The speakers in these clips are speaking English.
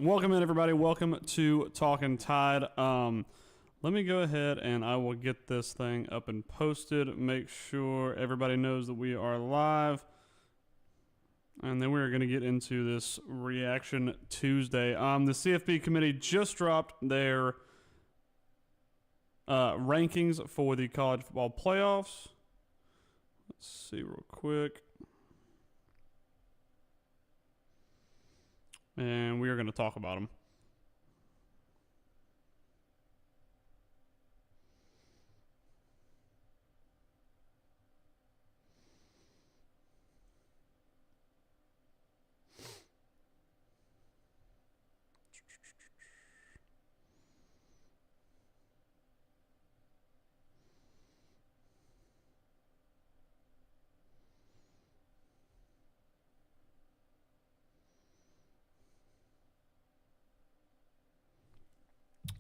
Welcome in, everybody. Welcome to Talking Tide. Let me go ahead and I will get this thing up and posted. Make sure everybody knows that we are live. And then we're going to get into this Reaction Tuesday. The CFB committee just dropped their rankings for the college football playoffs. Let's see real quick. And we are going to talk about them.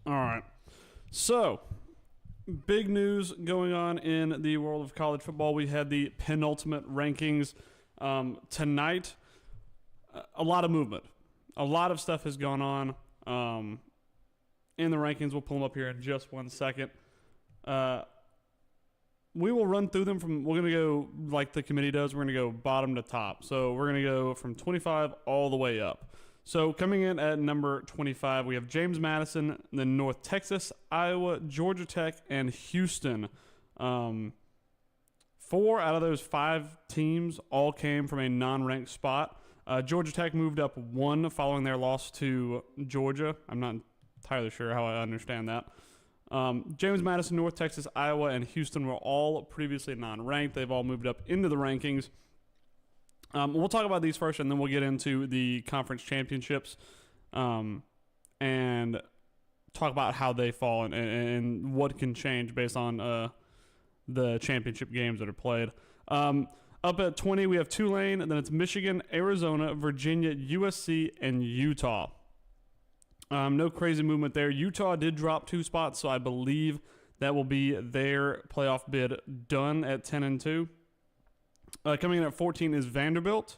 All right. So, big news going on in the world of college football. We had the penultimate rankings tonight. A lot of movement. A lot of stuff has gone on in the rankings. We'll pull them up here in just 1 second. We will run through them we're going to go like the committee does. We're going to go bottom to top. So, we're going to go from 25 all the way up. So coming in at number 25, we have James Madison, then North Texas, Iowa, Georgia Tech, and Houston. 4 out of those 5 teams all came from a non-ranked spot. Georgia Tech moved up 1 following their loss to Georgia. I'm not entirely sure how I understand that. James Madison, North Texas, Iowa, and Houston were all previously non-ranked. They've all moved up into the rankings. We'll talk about these first, and then we'll get into the conference championships and talk about how they fall and what can change based on the championship games that are played. Up at 20, we have Tulane, and then it's Michigan, Arizona, Virginia, USC, and Utah. No crazy movement there. Utah did drop 2 spots, so I believe that will be their playoff bid done at 10-2. Coming in at 14 is Vanderbilt.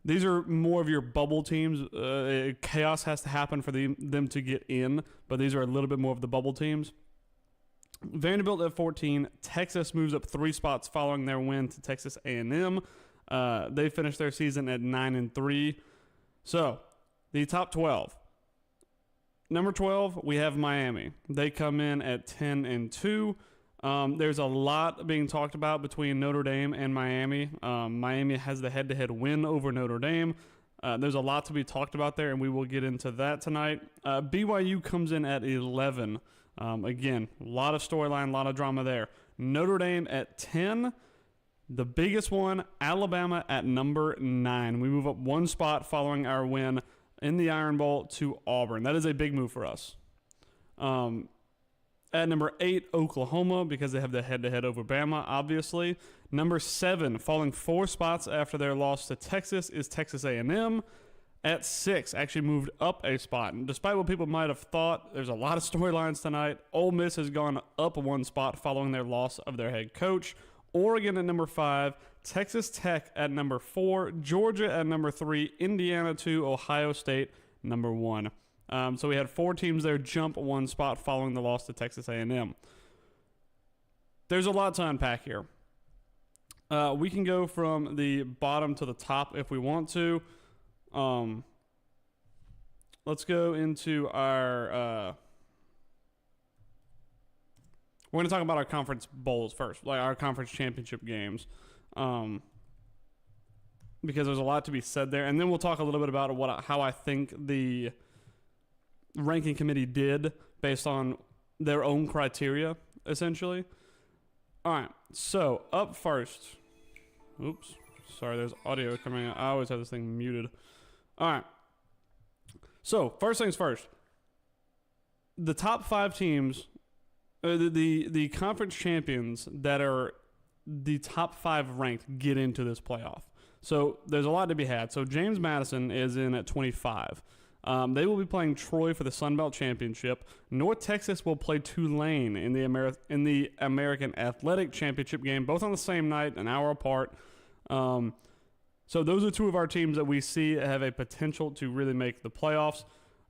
These are more of your bubble teams. Chaos has to happen for them to get in, but these are a little bit more of the bubble teams. Vanderbilt at 14. Texas moves up 3 spots following their win to Texas A&M. They finished their season at 9-3. So, the top 12. Number 12, we have Miami. They come in at 10-2. There's a lot being talked about between Notre Dame and Miami. Miami has the head-to-head win over Notre Dame. There's a lot to be talked about there, and we will get into that tonight. BYU comes in at 11. Again, a lot of storyline, a lot of drama there. Notre Dame at 10. The biggest one, Alabama at number 9. We move up 1 spot following our win in the Iron Bowl to Auburn. That is a big move for us. At number 8, Oklahoma, because they have the head-to-head over Bama, obviously. Number 7, falling 4 spots after their loss to Texas, is Texas A&M. At 6, actually moved up a spot. And despite what people might have thought, there's a lot of storylines tonight. Ole Miss has gone up 1 spot following their loss of their head coach. Oregon at number 5, Texas Tech at number 4, Georgia at number 3, Indiana 2, Ohio State number 1. So we had 4 teams there jump 1 spot following the loss to Texas A&M. There's a lot to unpack here. We can go from the bottom to the top if we want to. Let's go into our... we're going to talk about our conference bowls first, like our conference championship games. Because there's a lot to be said there. And then we'll talk a little bit about how I think the ranking committee did based on their own criteria, essentially. All right, so up first. Oops, sorry, there's audio coming out. I always have this thing muted. All right, so first things first. The top 5 teams, the conference champions that are the top 5 ranked get into this playoff. So there's a lot to be had. So James Madison is in at 25. They will be playing Troy for the Sun Belt Championship. North Texas will play Tulane in the American Athletic Championship game, both on the same night, an hour apart. So those are two of our teams that we see have a potential to really make the playoffs.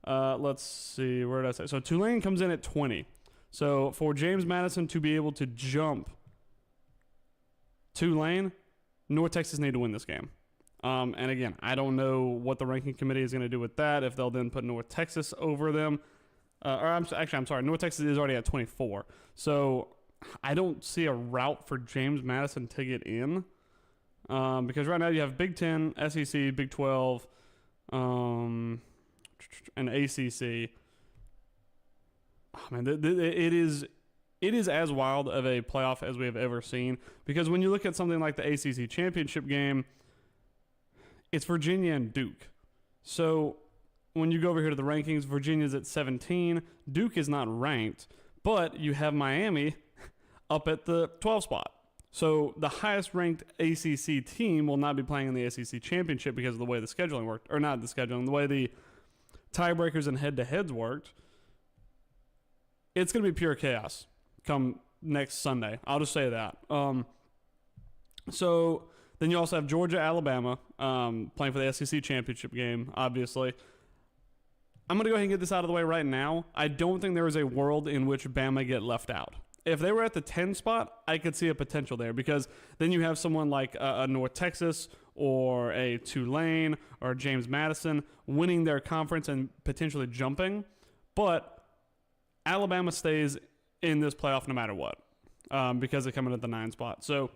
Let's see, where did I say? So Tulane comes in at 20. So for James Madison to be able to jump Tulane, North Texas need to win this game. And again, I don't know what the ranking committee is going to do with that, if they'll then put North Texas over them. I'm sorry, North Texas is already at 24. So I don't see a route for James Madison to get in. Because right now you have Big 10, SEC, Big 12, and ACC. Oh, man, it is as wild of a playoff as we have ever seen. Because when you look at something like the ACC championship game, it's Virginia and Duke. So when you go over here to the rankings, Virginia's at 17. Duke is not ranked, but you have Miami up at the 12 spot. So the highest ranked ACC team will not be playing in the ACC championship because of the way the scheduling worked, or not the scheduling, the way the tiebreakers and head-to-heads worked. It's going to be pure chaos come next Sunday. I'll just say that. So then you also have Georgia, Alabama playing for the SEC championship game, obviously. I'm going to go ahead and get this out of the way right now. I don't think there is a world in which Bama get left out. If they were at the 10 spot, I could see a potential there, because then you have someone like a North Texas or a Tulane or James Madison winning their conference and potentially jumping. But Alabama stays in this playoff no matter what, because they're coming at the 9 spot. So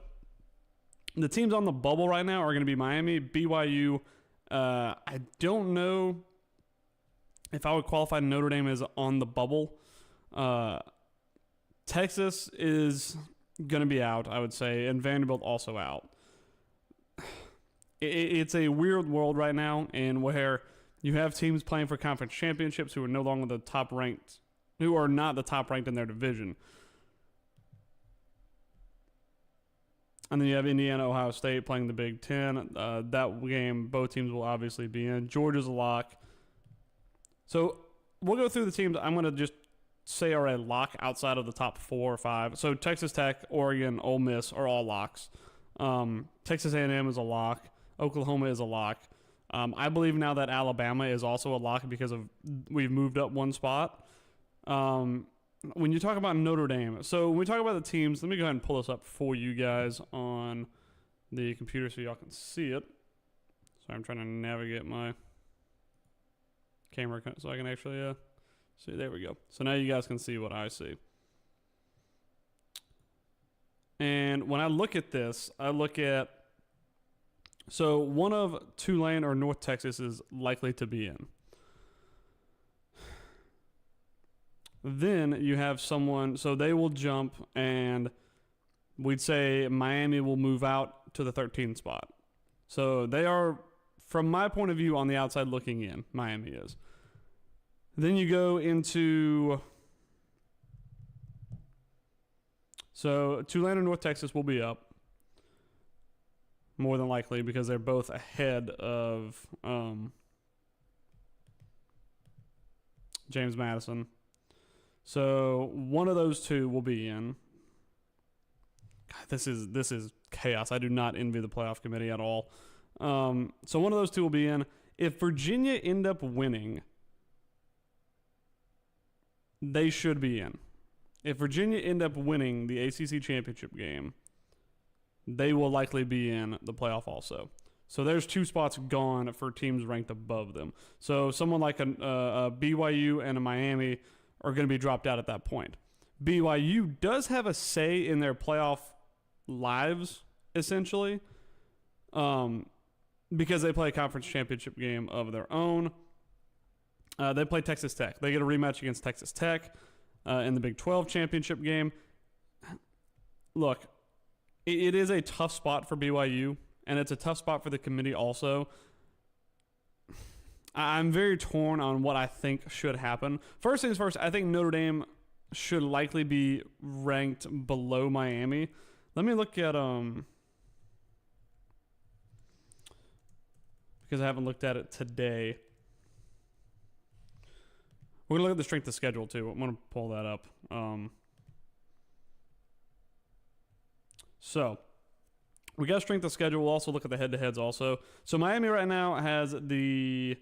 the teams on the bubble right now are going to be Miami, BYU. I don't know if I would qualify Notre Dame as on the bubble. Texas is going to be out, I would say, and Vanderbilt also out. It's a weird world right now, and where you have teams playing for conference championships who are no longer the top ranked, who are not the top ranked in their division. And then you have Indiana, Ohio State playing the Big Ten. That game, both teams will obviously be in. Georgia's a lock. So we'll go through the teams. I'm going to just say are a lock outside of the top 4 or 5. So Texas Tech, Oregon, Ole Miss are all locks. Texas A&M is a lock. Oklahoma is a lock. I believe now that Alabama is also a lock because of we've moved up 1 spot. When you talk about Notre Dame, so when we talk about the teams, let me go ahead and pull this up for you guys on the computer so y'all can see it. So I'm trying to navigate my camera so I can actually see. There we go. So now you guys can see what I see. And when I look at this, I look at, so one of Tulane or North Texas is likely to be in. Then you have someone, so they will jump, and we'd say Miami will move out to the 13th spot. So they are, from my point of view, on the outside looking in. Miami is. Then you go into, so Tulane and North Texas will be up, more than likely, because they're both ahead of James Madison. So one of those two will be in. God, this is chaos. I do not envy the playoff committee at all. So one of those two will be in. If Virginia end up winning, they should be in. If Virginia end up winning the ACC championship game, they will likely be in the playoff also. So there's 2 spots gone for teams ranked above them. So someone like a BYU and a Miami are going to be dropped out at that point. BYU does have a say in their playoff lives, essentially, because they play a conference championship game of their own. They play Texas Tech. They get a rematch against Texas Tech in the Big 12 championship game. Look, it is a tough spot for BYU, and it's a tough spot for the committee also. I'm very torn on what I think should happen. First things first, I think Notre Dame should likely be ranked below Miami. Let me look at because I haven't looked at it today. We're going to look at the strength of schedule, too. I'm going to pull that up. So, We got strength of schedule. We'll also look at the head-to-heads also. So Miami right now has the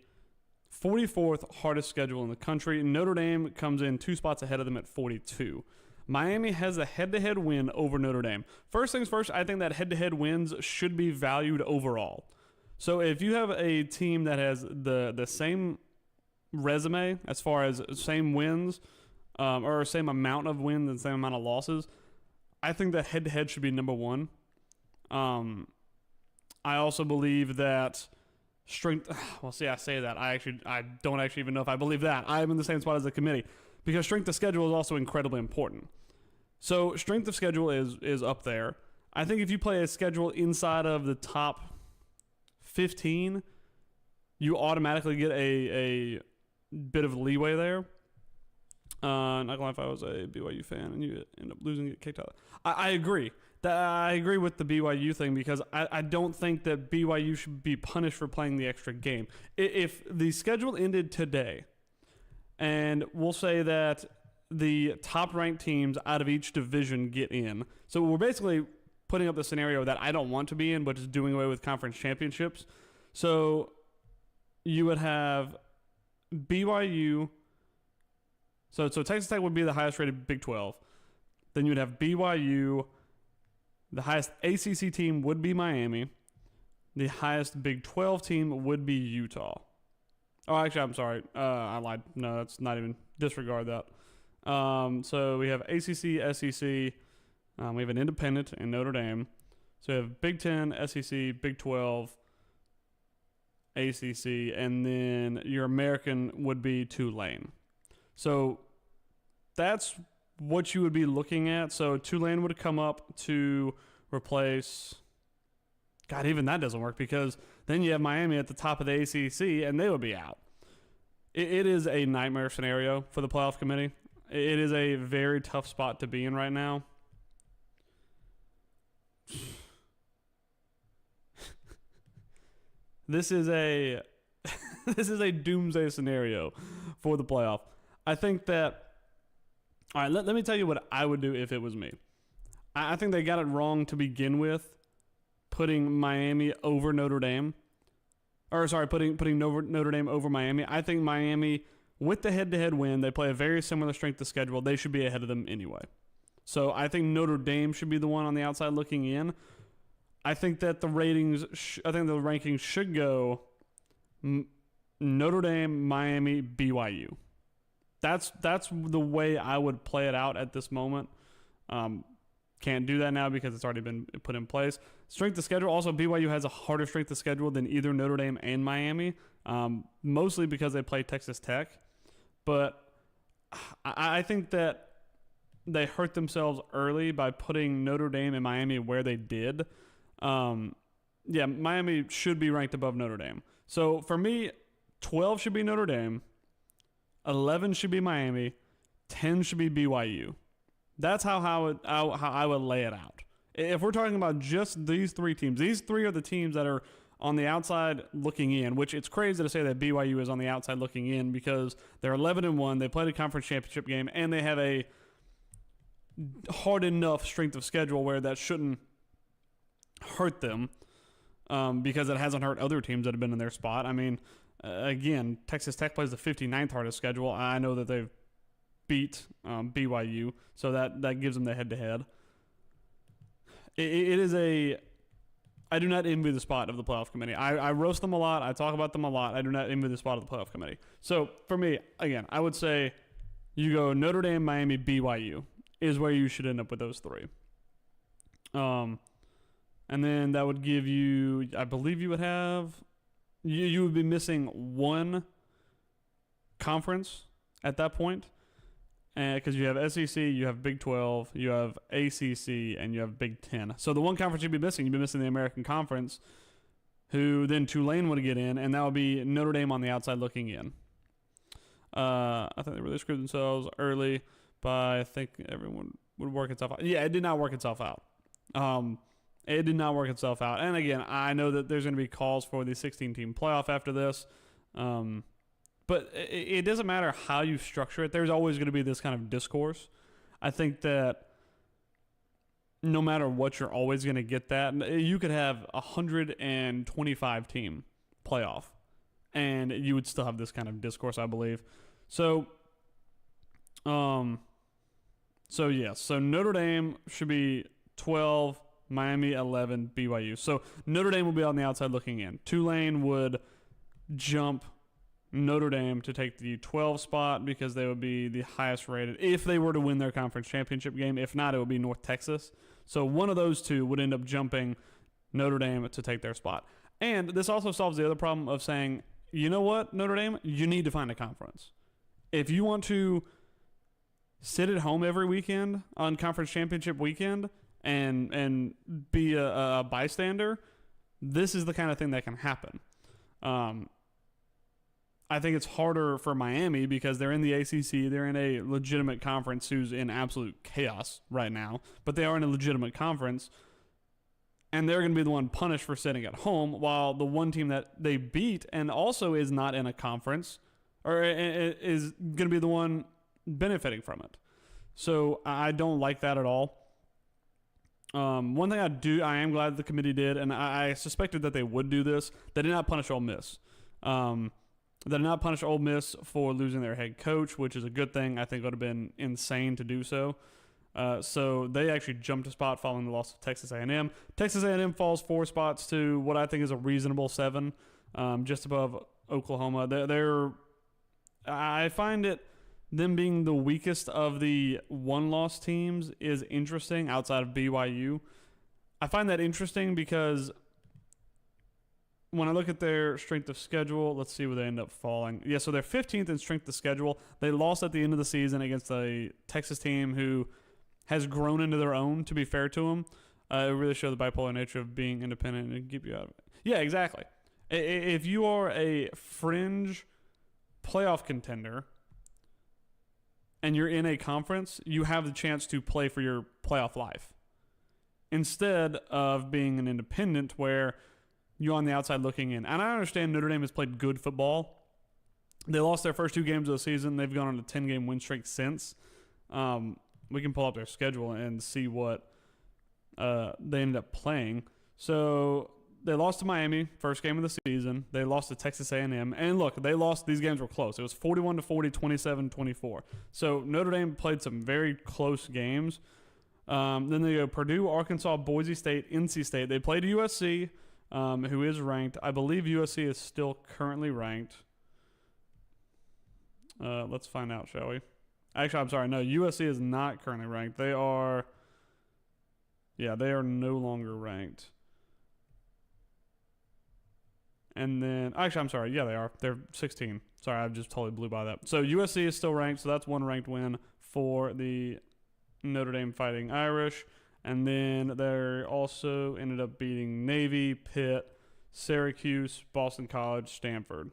44th hardest schedule in the country. Notre Dame comes in 2 spots ahead of them at 42. Miami has a head-to-head win over Notre Dame. First things first, I think that head-to-head wins should be valued overall. So if you have a team that has the same resume as far as same wins or same amount of wins and same amount of losses, I think that head-to-head should be number one. I also believe that strength. Well, see, I say that I don't actually even know if I believe that. I'm in the same spot as the committee because strength of schedule is also incredibly important. So strength of schedule is up there. I think if you play a schedule inside of the top 15, you automatically get a bit of leeway there. Not gonna lie, if I was a BYU fan and you end up losing, get kicked out. I agree. I agree with the BYU thing because I don't think that BYU should be punished for playing the extra game. If the schedule ended today, and we'll say that the top-ranked teams out of each division get in, so we're basically putting up the scenario that I don't want to be in, but just doing away with conference championships. So you would have BYU. So Texas Tech would be the highest-rated Big 12. Then you would have BYU. The highest ACC team would be Miami. The highest Big 12 team would be Utah. Oh, actually, I'm sorry. I lied. No, that's not even. Disregard that. So we have ACC, SEC. We have an independent in Notre Dame. So we have Big 10, SEC, Big 12, ACC, and then your American would be Tulane. So that's what you would be looking at. So Tulane would come up to replace. God, even that doesn't work because then you have Miami at the top of the ACC and they would be out. It is a nightmare scenario for the playoff committee. It is a very tough spot to be in right now. This is a doomsday scenario for the playoff. I think that. All right, let me tell you what I would do if it was me. I think they got it wrong to begin with, putting Miami over Notre Dame. Or, sorry, putting Notre Dame over Miami. I think Miami, with the head-to-head win, they play a very similar strength of schedule. They should be ahead of them anyway. So I think Notre Dame should be the one on the outside looking in. I think that the rankings should go Notre Dame, Miami, BYU. That's the way I would play it out at this moment. Can't do that now because it's already been put in place. Strength of schedule. Also, BYU has a harder strength of schedule than either Notre Dame and Miami, mostly because they play Texas Tech. But I think that they hurt themselves early by putting Notre Dame and Miami where they did. Miami should be ranked above Notre Dame. So for me, 12 should be Notre Dame. 11 should be Miami, 10 should be BYU. That's how I would lay it out. If we're talking about just these three teams, these three are the teams that are on the outside looking in, which it's crazy to say that BYU is on the outside looking in because they're 11-1, they played a conference championship game, and they have a hard enough strength of schedule where that shouldn't hurt them because it hasn't hurt other teams that have been in their spot. I mean, again, Texas Tech plays the 59th hardest schedule. I know that they've beat BYU, so that gives them the head-to-head. It is I do not envy the spot of the playoff committee. I roast them a lot. I talk about them a lot. I do not envy the spot of the playoff committee. So, for me, again, I would say you go Notre Dame, Miami, BYU is where you should end up with those three. And then that would give you, I believe you would have... You would be missing one conference at that point because you have SEC, you have Big 12, you have ACC, and you have Big 10. So the one conference you'd be missing the American Conference, who then Tulane would get in, and that would be Notre Dame on the outside looking in. I think they really screwed themselves early by I think everyone would work itself out. Yeah, it did not work itself out. It did not work itself out. And again, I know that there's going to be calls for the 16-team playoff after this. But it doesn't matter how you structure it. There's always going to be this kind of discourse. I think that no matter what, you're always going to get that. You could have a 125 team playoff, and you would still have this kind of discourse, I believe. So, so Notre Dame should be 12, Miami 11, BYU. So Notre Dame will be on the outside looking in. Tulane would jump Notre Dame to take the 12 spot because they would be the highest rated if they were to win their conference championship game. If not, it would be North Texas. So one of those two would end up jumping Notre Dame to take their spot. And this also solves the other problem of saying, you know what, Notre Dame, you need to find a conference. If you want to sit at home every weekend on conference championship weekend and be a bystander, this is the kind of thing that can happen. I think it's harder for Miami because they're in the ACC. They're in a legitimate conference who's in absolute chaos right now, but they are in a legitimate conference, and they're going to be the one punished for sitting at home, while the one team that they beat and also is not in a conference or is going to be the one benefiting from it. So I don't like that at all. One thing I am glad the committee did, and I suspected that they would do this, they did not punish Ole Miss. They did not punish Ole Miss for losing their head coach, which is a good thing. I think it would have been insane to do so. So they actually jumped a spot following the loss of Texas A&M. Texas A&M falls 4 spots to what I think is a reasonable 7, just above Oklahoma. I find them being the weakest of the one-loss teams is interesting outside of BYU. I find that interesting because when I look at their strength of schedule, let's see where they end up falling. Yeah, so they're 15th in strength of schedule. They lost at the end of the season against a Texas team who has grown into their own, to be fair to them. It really showed the bipolar nature of being independent and keep you out of it. Yeah, exactly. If you are a fringe playoff contender and you're in a conference, you have the chance to play for your playoff life. Instead of being an independent where you're on the outside looking in. And I understand Notre Dame has played good football. They lost their first 2 games of the season. They've gone on a 10-game win streak since. We can pull up their schedule and see what they ended up playing. So they lost to Miami, first game of the season. They lost to Texas A&M. And look, these games were close. It was 41-40, 27-24. So Notre Dame played some very close games. Then they go Purdue, Arkansas, Boise State, NC State. They played USC, who is ranked. I believe USC is still currently ranked. Let's find out, shall we? Actually, I'm sorry. No, USC is not currently ranked. They are no longer ranked. And then, actually, I'm sorry. Yeah, they are. They're 16. Sorry, I just totally blew by that. So USC is still ranked, so that's one ranked win for the Notre Dame Fighting Irish. And then they also ended up beating Navy, Pitt, Syracuse, Boston College, Stanford.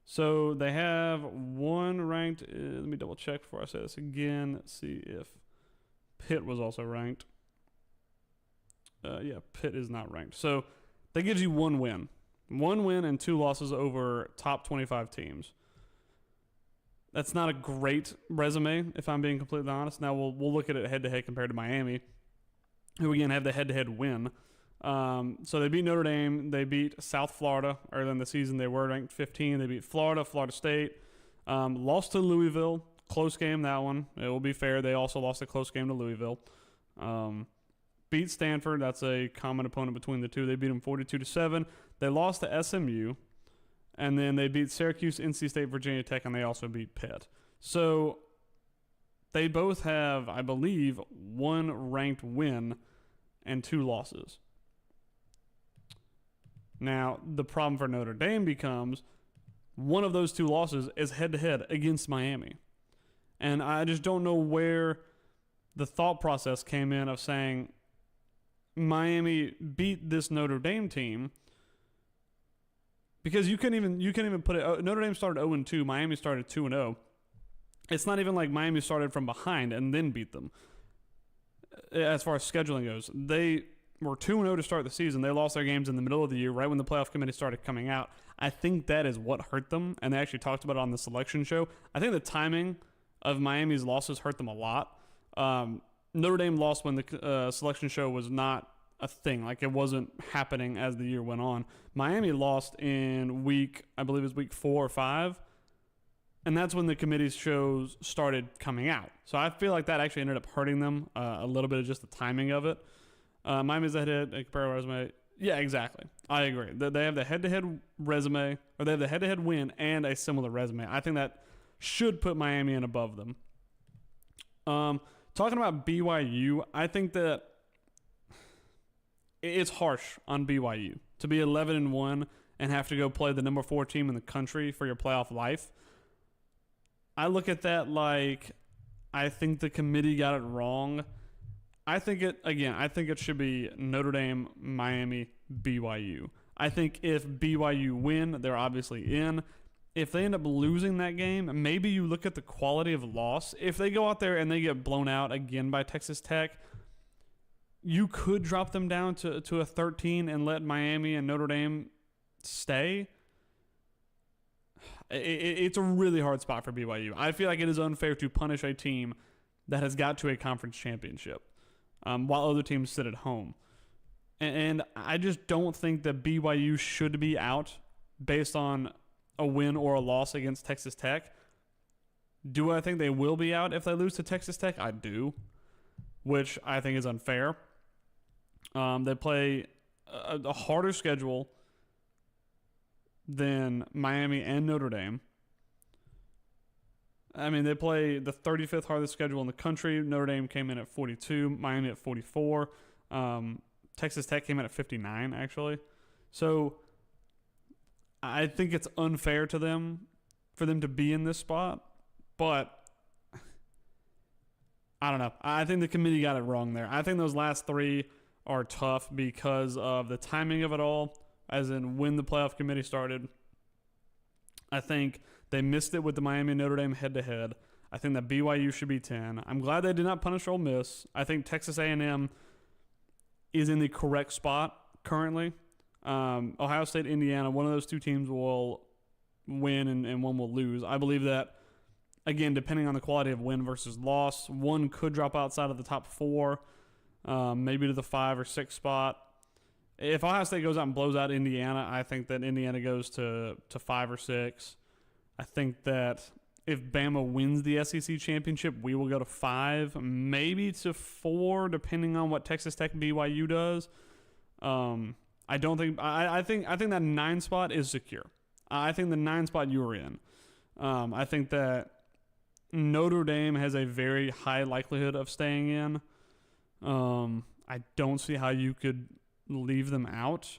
So they have one ranked. Let me double check before I say this again. Let's see if Pitt was also ranked. Yeah, Pitt is not ranked. So that gives you one win. 1 win and 2 losses over top 25 teams. That's not a great resume, if I'm being completely honest. Now we'll look at it head-to-head compared to Miami, who again have the head-to-head win. So they beat Notre Dame. They beat South Florida earlier in the season. They were ranked 15. They beat Florida State. Lost to Louisville. Close game, that one. It will be fair. They also lost a close game to Louisville. Beat Stanford. That's a common opponent between the two. They beat them 42-7. They lost to SMU. And then they beat Syracuse, NC State, Virginia Tech, and they also beat Pitt. So they both have, I believe, 1 ranked win and 2 losses. Now, the problem for Notre Dame becomes one of those 2 losses is head-to-head against Miami. And I just don't know where the thought process came in of saying Miami beat this Notre Dame team, because you couldn't even put it. Notre Dame started 0-2. Miami started 2-0. It's not even like Miami started from behind and then beat them. As far as scheduling goes, they were 2-0 to start the season. They lost their games in the middle of the year, right when the playoff committee started coming out. I think that is what hurt them, and they actually talked about it on the selection show. I think the timing of Miami's losses hurt them a lot. Notre Dame lost when the selection show was not a thing. Like, it wasn't happening as the year went on. Miami lost in I believe it was week 4 or 5. And that's when the committee's shows started coming out. So I feel like that actually ended up hurting them a little bit of just the timing of it. Miami's head-to-head comparative resume. Yeah, exactly. I agree. They have the head-to-head resume, or they have the head-to-head win and a similar resume. I think that should put Miami in above them. Talking about BYU, I think that it's harsh on BYU to be 11-1 and have to go play the number 4 team in the country for your playoff life. I look at that like, I think the committee got it wrong. I think it should be Notre Dame, Miami, BYU. I think if BYU win, they're obviously in. If they end up losing that game, maybe you look at the quality of loss. If they go out there and they get blown out again by Texas Tech, you could drop them down to a 13 and let Miami and Notre Dame stay. It's a really hard spot for BYU. I feel like it is unfair to punish a team that has got to a conference championship while other teams sit at home. And I just don't think that BYU should be out based on a win or a loss against Texas Tech. Do I think they will be out if they lose to Texas Tech? I do, which I think is unfair. They play a harder schedule than Miami and Notre Dame. I mean, they play the 35th hardest schedule in the country. Notre Dame came in at 42, Miami at 44. Texas Tech came in at 59, actually. So I think it's unfair to them for them to be in this spot, but I don't know. I think the committee got it wrong there. I think those last 3 are tough because of the timing of it all, as in when the playoff committee started. I think they missed it with the Miami and Notre Dame head-to-head. I think that BYU should be 10. I'm glad they did not punish Ole Miss. I think Texas A&M is in the correct spot currently. Ohio State, Indiana, one of those 2 teams will win and one will lose. I believe that, again, depending on the quality of win versus loss, one could drop outside of the top 4, maybe to the 5 or 6 spot. If Ohio State goes out and blows out Indiana, I think that Indiana goes to 5 or 6. I think that if Bama wins the SEC championship, we will go to 5, maybe to 4, depending on what Texas Tech BYU does. I think that 9 spot is secure. I think the 9 spot you are in. I think that Notre Dame has a very high likelihood of staying in. I don't see how you could leave them out.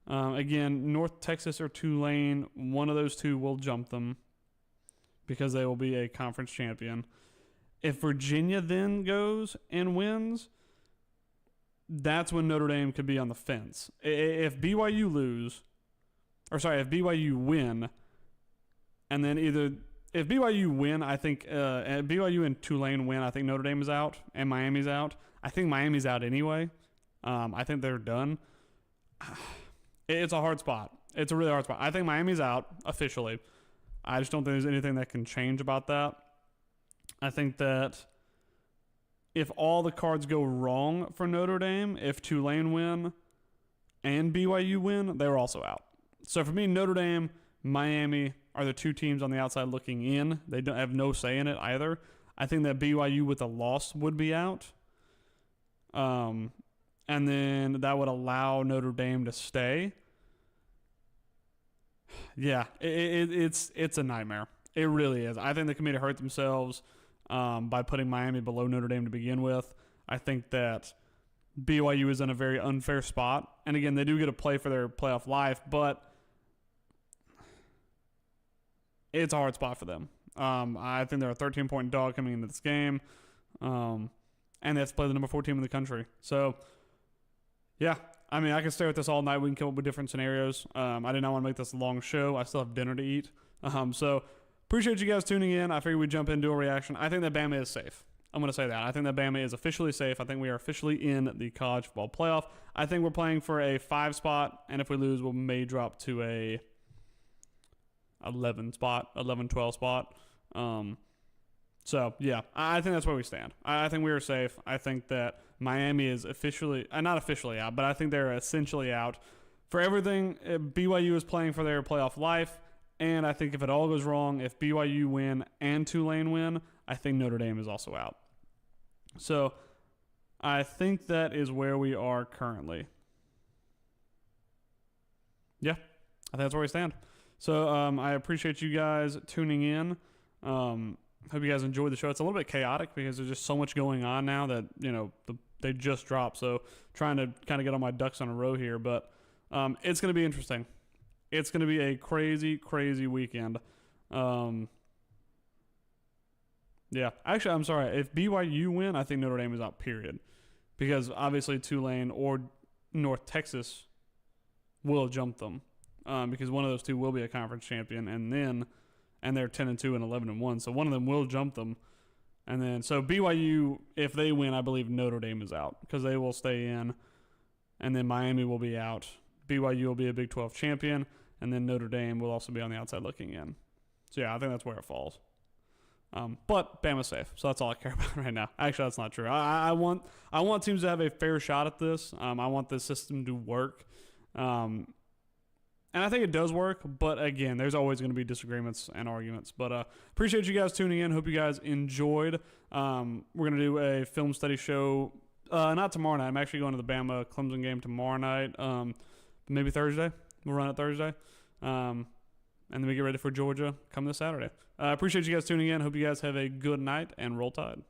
Again, North Texas or Tulane, one of those 2 will jump them because they will be a conference champion. If Virginia then goes and wins, that's when Notre Dame could be on the fence. If BYU if BYU win, and then if BYU win, I think BYU and Tulane win, I think Notre Dame is out and Miami's out. I think Miami's out anyway. I think they're done. It's a hard spot. It's a really hard spot. I think Miami's out officially. I just don't think there's anything that can change about that. I think that if all the cards go wrong for Notre Dame, if Tulane win and BYU win, they're also out. So for me, Notre Dame, Miami are the 2 teams on the outside looking in. They don't have no say in it either. I think that BYU with a loss would be out. And then that would allow Notre Dame to stay. Yeah, it's a nightmare. It really is. I think the committee hurt themselves by putting Miami below Notre Dame to begin with. I think that BYU is in a very unfair spot. And again, they do get to play for their playoff life, but it's a hard spot for them. I think they're a 13-point dog coming into this game. And they have to play the number 4 team in the country. So, yeah. I mean, I can stay with this all night. We can come up with different scenarios. I did not want to make this a long show. I still have dinner to eat. So, appreciate you guys tuning in. I figured we'd jump into a reaction. I think that Bama is safe. I'm going to say that. I think that Bama is officially safe. I think we are officially in the college football playoff. I think we're playing for a 5 spot, and if we lose, we may drop to a 11 spot, 11, 12 spot. So, yeah, I think that's where we stand. I think we are safe. I think that Miami is officially, not officially out, but I think they're essentially out. For everything, BYU is playing for their playoff life, and I think if it all goes wrong, if BYU win and Tulane win, I think Notre Dame is also out. So, I think that is where we are currently. Yeah, I think that's where we stand. So, I appreciate you guys tuning in. Hope you guys enjoyed the show. It's a little bit chaotic because there's just so much going on now that, they just dropped. So trying to kind of get all my ducks in a row here. But it's going to be interesting. It's going to be a crazy, crazy weekend. Yeah. Actually, I'm sorry. If BYU win, I think Notre Dame is out, period. Because obviously Tulane or North Texas will jump them. Because one of those two will be a conference champion. And they're 10-2 and 11-1, so one of them will jump them. And then, so BYU, if they win, I believe Notre Dame is out because they will stay in, and then Miami will be out. BYU will be a Big 12 champion, and then Notre Dame will also be on the outside looking in. So yeah, I think that's where it falls. But Bama's safe, so that's all I care about right now. Actually, that's not true. I want teams to have a fair shot at this. I want the system to work. And I think it does work, but again, there's always going to be disagreements and arguments. But appreciate you guys tuning in. Hope you guys enjoyed. We're going to do a film study show, not tomorrow night. I'm actually going to the Bama-Clemson game tomorrow night, maybe Thursday. We'll run it Thursday. And then we get ready for Georgia come this Saturday. Appreciate you guys tuning in. Hope you guys have a good night, and roll Tide.